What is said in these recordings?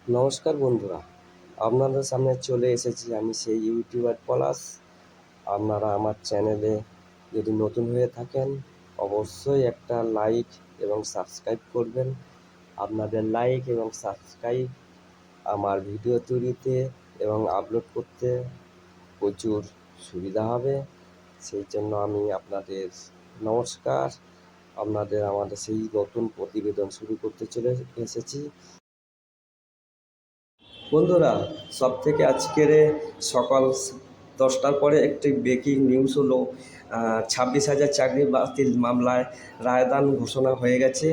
নমস্কার বন্ধুরা, আপনাদের সামনে চলে এসেছি আমি সেই ইউটিউবার পলাশ। আপনারা আমার চ্যানেলে যদি নতুন হয়ে থাকেন অবশ্যই একটা লাইক এবং সাবস্ক্রাইব করবেন। আপনাদের লাইক এবং সাবস্ক্রাইব আমার ভিডিও তৈরিতে এবং আপলোড করতে প্রচুর সুবিধা হবে। সেই জন্য আমি আপনাদের নমস্কার, আমাদের সেই নতুন প্রতিবেদন শুরু করতে চলে এসেছি। বন্ধুরা, সবথেকে আজকের সকাল 10টার পরে একটি ব্রেকিং নিউজ হলো, 26,000 চাকরি বাতিল মামলায় রায়দান ঘোষণা হয়ে গেছে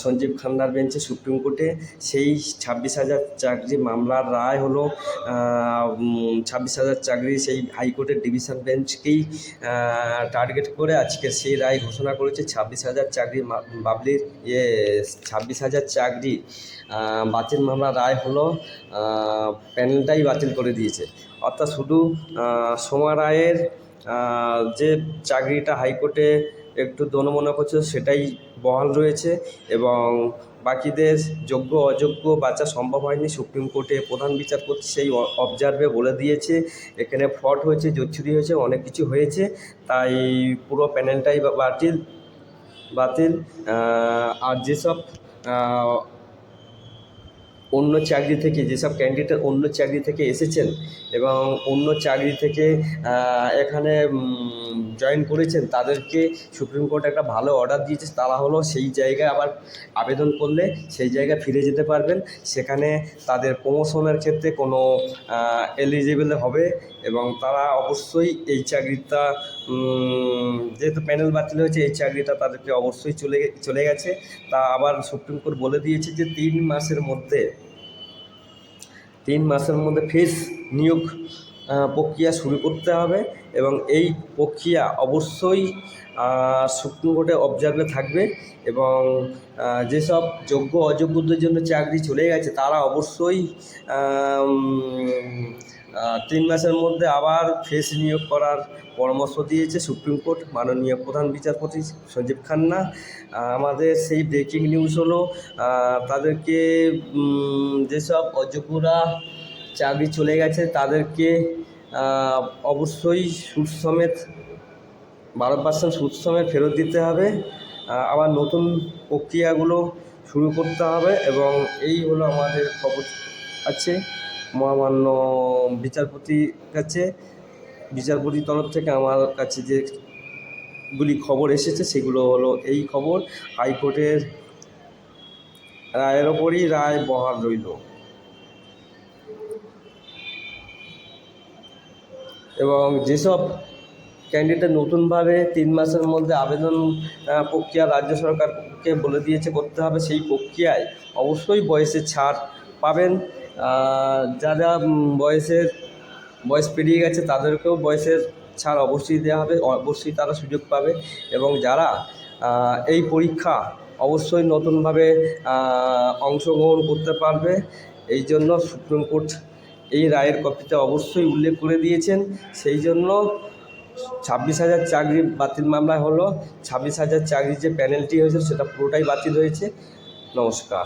সঞ্জীব খান্নার বেঞ্চে সুপ্রিম কোর্টে। সেই 26,000 চাকরি মামলার রায় হলো 26,000 চাকরি সেই হাইকোর্টের ডিভিশন বেঞ্চকেই টার্গেট করে আজকে সেই রায় ঘোষণা করেছে। 26,000 চাকরি বাবলির 26,000 চাকরি বাতিল মামলার রায় হলো প্যানেলটাই বাতিল করে দিয়েছে। অর্থাৎ শুধু সোমা রায়ের যে চাকরিটা হাইকোর্টে একটু দোনমনা করছে সেটাই বহাল রয়েছে এবং বাকিদের যোগ্য অযোগ্য বাঁচা সম্ভব হয়নি। সুপ্রিম কোর্টে প্রধান বিচারপতি সেই অবজার্ভে বলে দিয়েছে এখানে ফ্রড হয়েছে, জোচ্চুরি হয়েছে, অনেক কিছু হয়েছে, তাই পুরো প্যানেলটাই বাতিল। আর যেসব অন্য চাকরি থেকে যেসব ক্যান্ডিডেট অন্য চাকরি থেকে এসেছেন এবং অন্য চাকরি থেকে এখানে জয়েন করেছেন তাদেরকে সুপ্রিম কোর্ট একটা ভালো অর্ডার দিয়েছে। তারা হলো সেই জায়গায় আবার আবেদন করলে সেই জায়গায় ফিরে যেতে পারবেন। সেখানে তাদের প্রমোশনের ক্ষেত্রে কোনো এলিজিবল হবে এবং তারা অবশ্যই এই চাকরিটা যেহেতু প্যানেল বাতিল হয়েছে এই চাকরিটা তাদেরকে অবশ্যই চলে গেছে। তা আবার সুপ্রিম কোর্ট বলে দিয়েছে যে 3 মাসের মধ্যে ফেস নিয়োগ প্রক্রিয়া শুরু করতে হবে এবং এই প্রক্রিয়া অবশ্যই সুপ্রিম কোর্টে অবজার্ভে থাকবে এবং যেসব যোগ্য অযোগ্যদের জন্য চাকরি চলে গেছে তারা অবশ্যই 3 মাসের মধ্যে আবার ফেস নিয়োগ করার পরামর্শ দিয়েছে সুপ্রিম কোর্ট মাননীয় প্রধান বিচারপতি সঞ্জীব খান্না। আমাদের সেই ব্রেকিং নিউজ হলো তাদেরকে যেসব অযোগ্যরা চাকরি চলে গেছে তাদেরকে অবশ্যই সুদ সমেত 12% সুদ সমেত ফেরত দিতে হবে। আবার নতুন প্রক্রিয়াগুলো শুরু করতে হবে এবং এই হলো আমাদের খবর আছে মহামান্য বিচারপতির তরফ থেকে আমার কাছে যেগুলি খবর এসেছে সেগুলো হলো এই খবর। হাইকোর্টের রায়ের ওপরই রায় বহাল রইল এবং যেসব ক্যান্ডিডেট নতুনভাবে 3 মাসের মধ্যে আবেদন প্রক্রিয়া রাজ্য সরকারকে বলে দিয়েছে করতে হবে, সেই প্রক্রিয়ায় অবশ্যই বয়সের ছাড় পাবেন। যারা বয়স পেরিয়ে গেছে তাদেরকেও বয়সের ছাড় অবশ্যই দেওয়া হবে, অবশ্যই তারা সুযোগ পাবে এবং যারা এই পরীক্ষা অবশ্যই নতুনভাবে অংশগ্রহণ করতে পারবে। এই জন্য সুপ্রিম কোর্ট এই রায়ের কপিতে অবশ্যই উল্লেখ করে দিয়েছেন। সেই জন্য 26,000 চাকরি বাতিল মামলায় হলো 26,000 চাকরির যে প্যানেলটি হয়েছে সেটা পুরোটাই বাতিল হয়েছে। নমস্কার।